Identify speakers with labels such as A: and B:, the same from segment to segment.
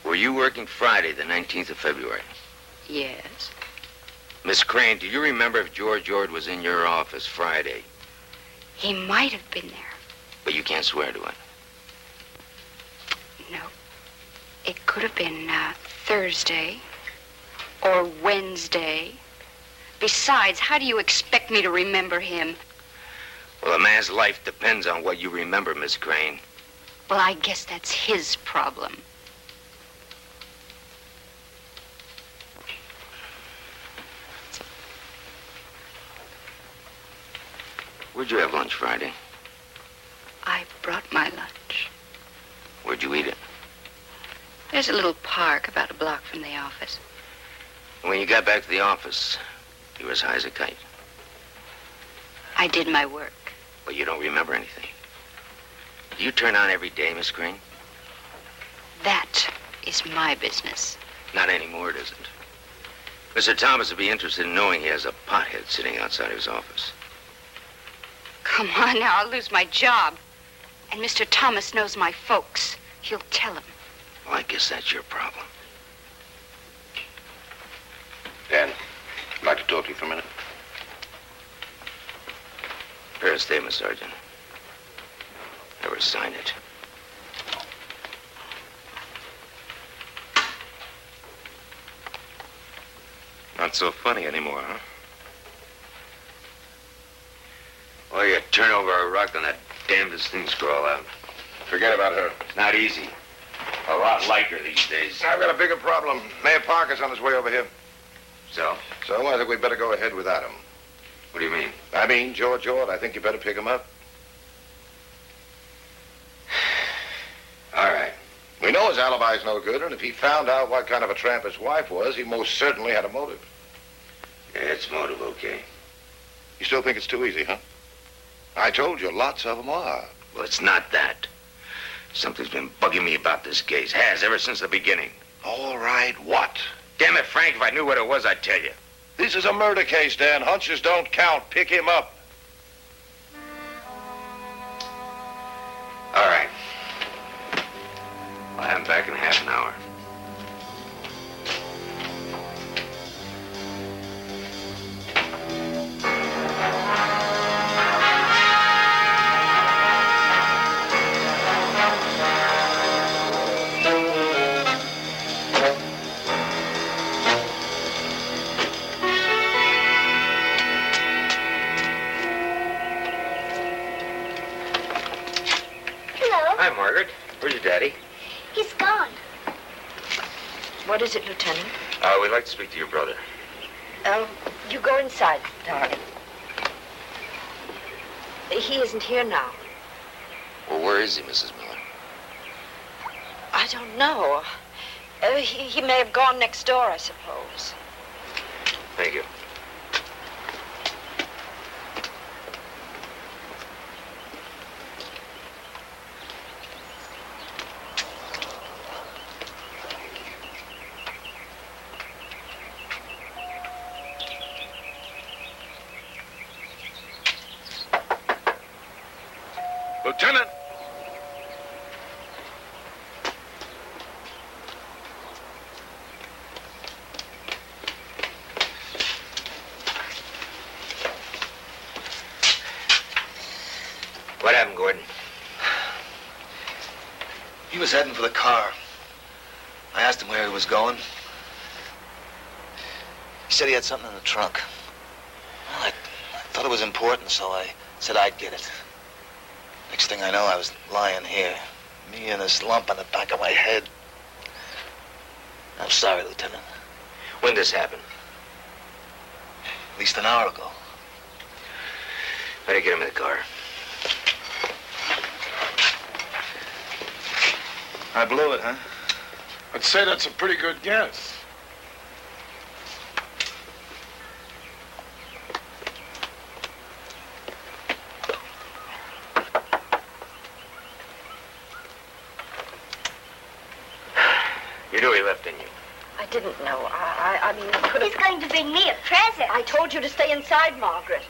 A: Were you working Friday, the 19th of February?
B: Yes.
A: Miss Crane, do you remember if George Ord was in your office Friday?
B: He might have been there.
A: But you can't swear to it.
B: No. It could have been Thursday or Wednesday. Besides, how do you expect me to remember him?
A: Well, a man's life depends on what you remember, Miss Crane.
B: Well, I guess that's his problem.
A: Where'd you have lunch Friday?
B: I brought my lunch.
A: Where'd you eat it?
B: There's a little park about a block from the office.
A: When you got back to the office, you were as high as a kite.
B: I did my work.
A: Well, you don't remember anything. Do you turn on every day, Miss Crane?
B: That is my business.
A: Not anymore, it isn't. Mr. Thomas would be interested in knowing he has a pothead sitting outside his office.
B: Come on now, I'll lose my job. And Mr. Thomas knows my folks. He'll tell him.
A: Well, I guess that's your problem.
C: Dan, I'd like to talk to you for a minute.
A: Prepare a statement, Sergeant. Never sign it.
C: Not so funny anymore, huh?
A: Well, you turn over a rock and that damnedest thing's crawl out.
C: Forget about her.
A: It's not easy. A lot like her these days.
C: I've got a bigger problem. Mayor Parker's on his way over here.
A: So?
C: So I think we better go ahead without him.
A: What do you mean?
C: I mean, George Ord, I think you better pick him up.
A: All right.
C: We know his alibi's no good, and if he found out what kind of a tramp his wife was, he most certainly had a motive.
A: Yeah, it's motive, okay.
C: You still think it's too easy, huh? I told you, lots of them are.
A: Well, it's not that. Something's been bugging me about this case. Has, ever since the beginning.
C: All right, what?
A: Damn it, Frank, if I knew what it was, I'd tell you.
C: This is a murder case, Dan. Hunches don't count. Pick him up.
A: All right. I'll have him back in half an hour. Hi, Margaret. Where's your daddy?
D: He's gone.
B: What is it, Lieutenant?
A: We'd like to speak to your brother.
B: You go inside, darling. He isn't here now.
A: Well, where is he, Mrs. Miller?
B: I don't know. He may have gone next door, I suppose.
A: Thank you.
C: Lieutenant!
A: What happened, Gordon?
E: He was heading for the car. I asked him where he was going. He said he had something in the trunk. Well, I thought it was important, so I said I'd get it. Next thing I know, I was lying here. Me and this lump on the back of my head. I'm sorry, Lieutenant.
A: When did this happen?
E: At least an hour ago.
A: Better get him in the car.
E: I blew it, huh?
C: I'd say that's a pretty good guess.
A: You knew he left, didn't you?
B: I didn't know. I mean, he could have...
D: He's going to bring me a present.
B: I told you to stay inside, Margaret.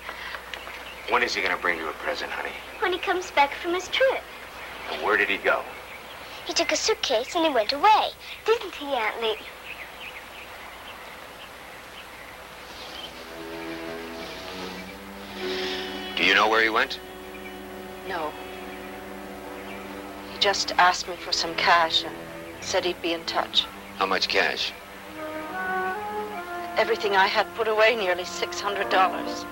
A: When is he going to bring you a present, honey?
D: When he comes back from his trip.
A: And where did he go?
D: He took a suitcase and he went away. Didn't he, Aunt Lee?
A: Do you know where he went?
F: No. He just asked me for some cash and said he'd be in touch.
A: How much cash?
F: Everything I had put away, nearly $600.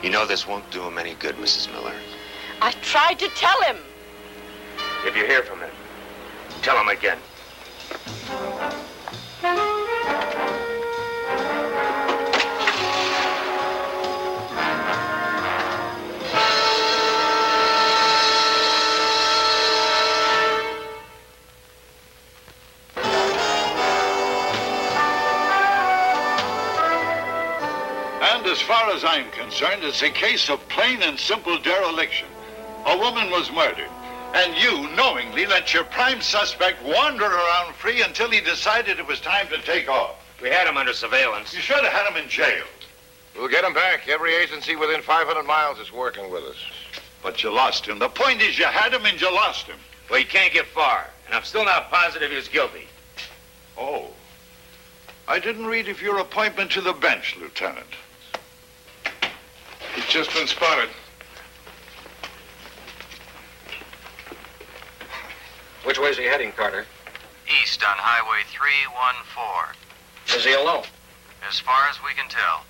A: You know this won't do him any good, Mrs. Miller.
F: I tried to tell him.
A: If you hear from him, tell him again.
G: And as far as I'm concerned, it's a case of plain and simple dereliction. A woman was murdered, and you knowingly let your prime suspect wander around free until he decided it was time to take off.
A: We had him under surveillance.
G: You should have had him in jail.
C: We'll get him back. Every agency within 500 miles is working with us.
G: But you lost him. The point is you had him and you lost him.
A: Well, he can't get far, and I'm still not positive he was guilty.
G: Oh. I didn't read of your appointment to the bench, Lieutenant.
C: He's just been spotted.
A: Which way's he heading, Carter?
H: East on Highway 314.
A: Is he alone?
H: As far as we can tell.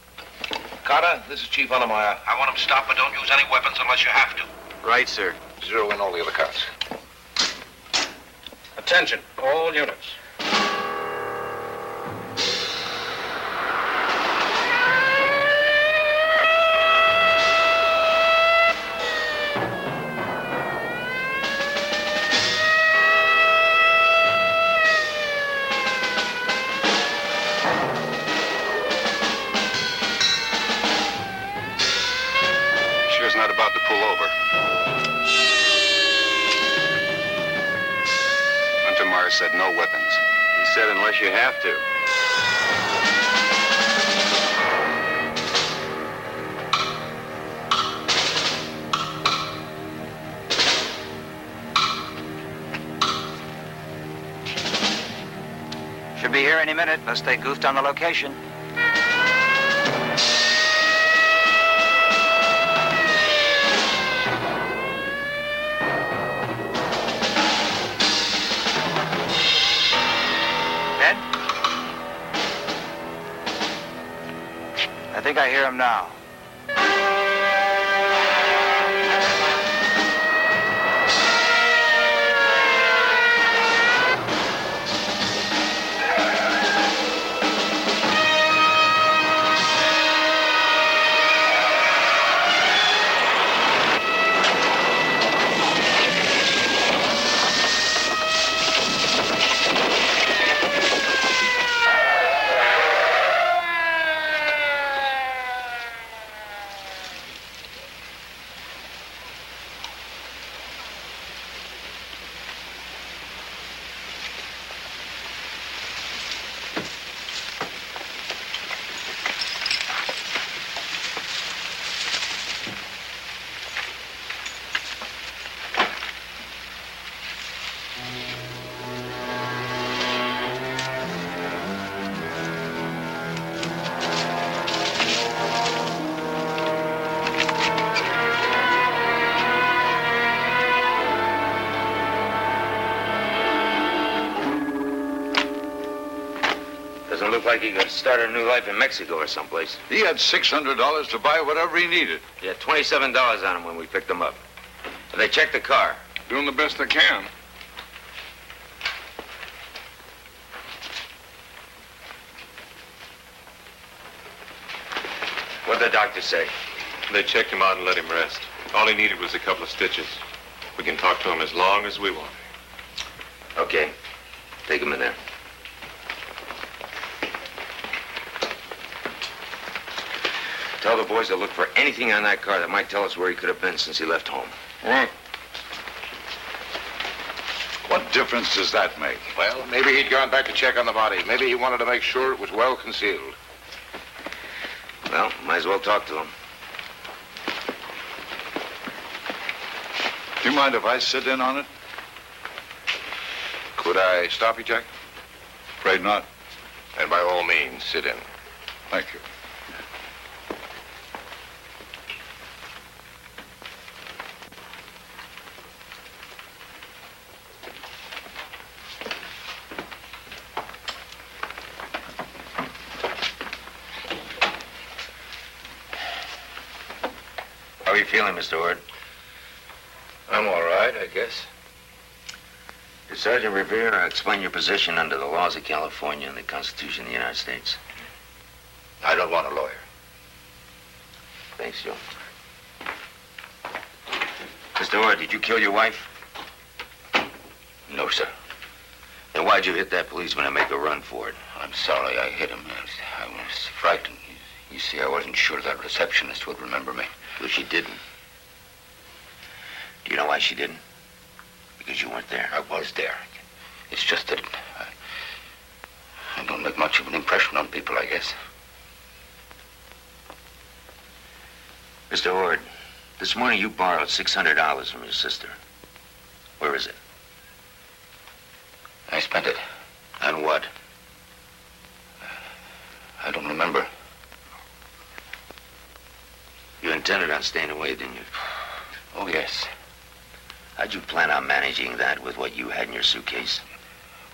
C: Carter, this is Chief Unnemeyer.
H: I want him stopped, but don't use any weapons unless you have to.
A: Right, sir.
C: Zero in all the other cars.
A: Attention, all units.
C: Not about to pull over. Untermeyer said no weapons.
A: He said unless you have to.
H: Should be here any minute, unless they goofed on the location. I think I hear him now.
A: Doesn't look like he could start a new life in Mexico or someplace.
G: He had $600 to buy whatever he needed.
A: He had $27 on him when we picked him up. They checked the car.
C: Doing the best they can.
A: What'd the doctor say?
I: They checked him out and let him rest. All he needed was a couple of stitches. We can talk to him as long as we want.
A: Okay. Take him in there. Tell the boys to look for anything on that car that might tell us where he could have been since he left home.
C: Right.
G: What difference does that make?
C: Well, maybe he'd gone back to check on the body. Maybe he wanted to make sure it was well concealed.
A: Well, might as well talk to him.
G: Do you mind if I sit in on it?
C: Could I stop you, Jack?
G: Afraid not.
C: And by all means, sit in.
G: Thank you.
A: How are you feeling, Mr. Ord?
C: I'm all right, I guess.
A: Did Sergeant Revere explain your position under the laws of California and the Constitution of the United States?
C: I don't want a lawyer.
A: Thanks, Joe. Mr. Ord, did you kill your wife?
C: No, sir.
A: Then why'd you hit that policeman and make a run for it?
C: I'm sorry I hit him. I was frightened. You see, I wasn't sure that receptionist would remember me.
A: Well, she didn't. Do you know why she didn't? Because you weren't there.
C: I was there. It's just that I don't make much of an impression on people, I guess.
A: Mr. Ord, this morning you borrowed $600 from your sister. Where is it?
C: I spent it.
A: On what?
C: I don't remember.
A: You intended on staying away, didn't you?
C: Oh, yes.
A: How'd you plan on managing that with what you had in your suitcase?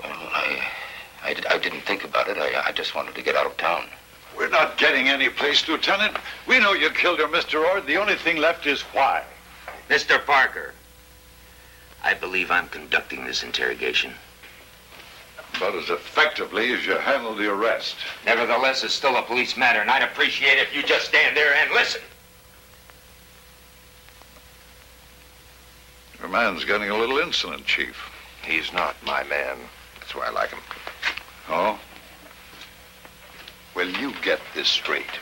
C: Well, I didn't think about it. I just wanted to get out of town.
G: We're not getting any place, Lieutenant. We know you killed her, Mr. Ord. The only thing left is why.
A: Mr. Parker, I believe I'm conducting this interrogation.
G: About as effectively as you handled the arrest.
A: Nevertheless, it's still a police matter, and I'd appreciate it if you just stand there and listen.
G: Your man's getting a little insolent, Chief.
C: He's not my man. That's why I like him.
G: Oh? Well, you get this straight.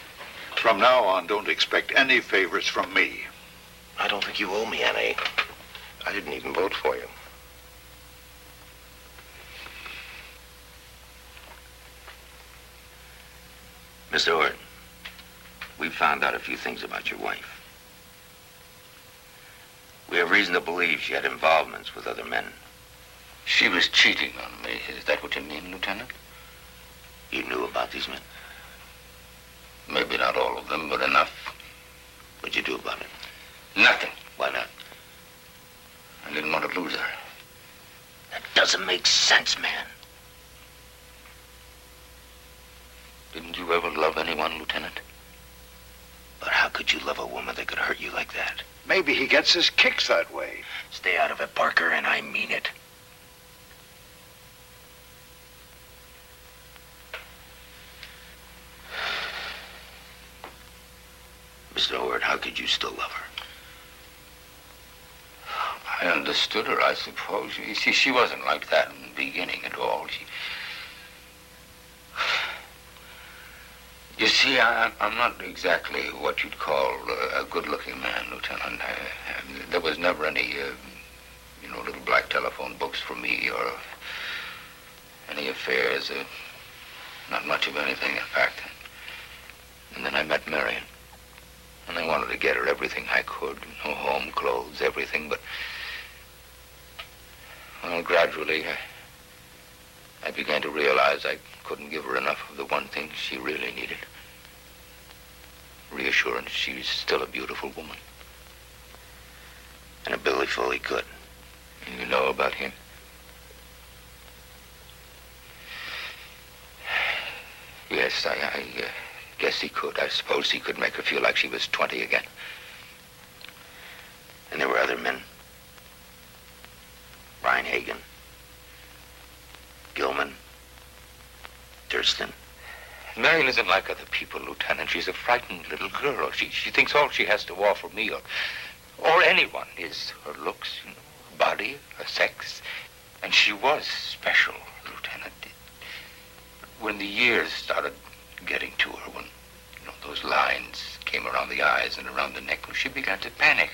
G: From now on, don't expect any favors from me.
C: I don't think you owe me any. I didn't even vote for you.
A: Mr. Ord, we found out a few things about your wife. We have reason to believe she had involvements with other men.
C: She was cheating on me. Is that what you mean, Lieutenant?
A: You knew about these men?
C: Maybe not all of them, but enough.
A: What'd you do about it?
C: Nothing.
A: Why not?
C: I didn't want to lose her.
A: That doesn't make sense, man.
C: Didn't you ever love anyone, Lieutenant?
A: But how could you love a woman that could hurt you like that?
G: Maybe he gets his kicks that way.
A: Stay out of it, Parker, and I mean it. Mr. Ord, how could you still love her?
C: I understood her, I suppose. You see, she wasn't like that in the beginning at all. You see, I'm not exactly what you'd call a good-looking man, Lieutenant. There was never any, little black telephone books for me or any affairs. Not much of anything, in fact. And then I met Marion. And I wanted to get her everything I could. Home, clothes, everything. But, well, gradually, I began to realize I couldn't give her enough of the one thing she really needed. Reassurance she's still a beautiful woman.
A: And a Billy Foley could.
C: You know about him? Yes, I guess he could. I suppose he could make her feel like she was 20 again.
A: And there were other men. Brian Hagan. Gilman. Thurston.
C: Marion isn't like other people, Lieutenant. She's a frightened little girl. She thinks all she has to offer me or anyone is her looks, her body, her sex. And she was special, Lieutenant. When the years started getting to her, when those lines came around the eyes and around the neck, she began to panic,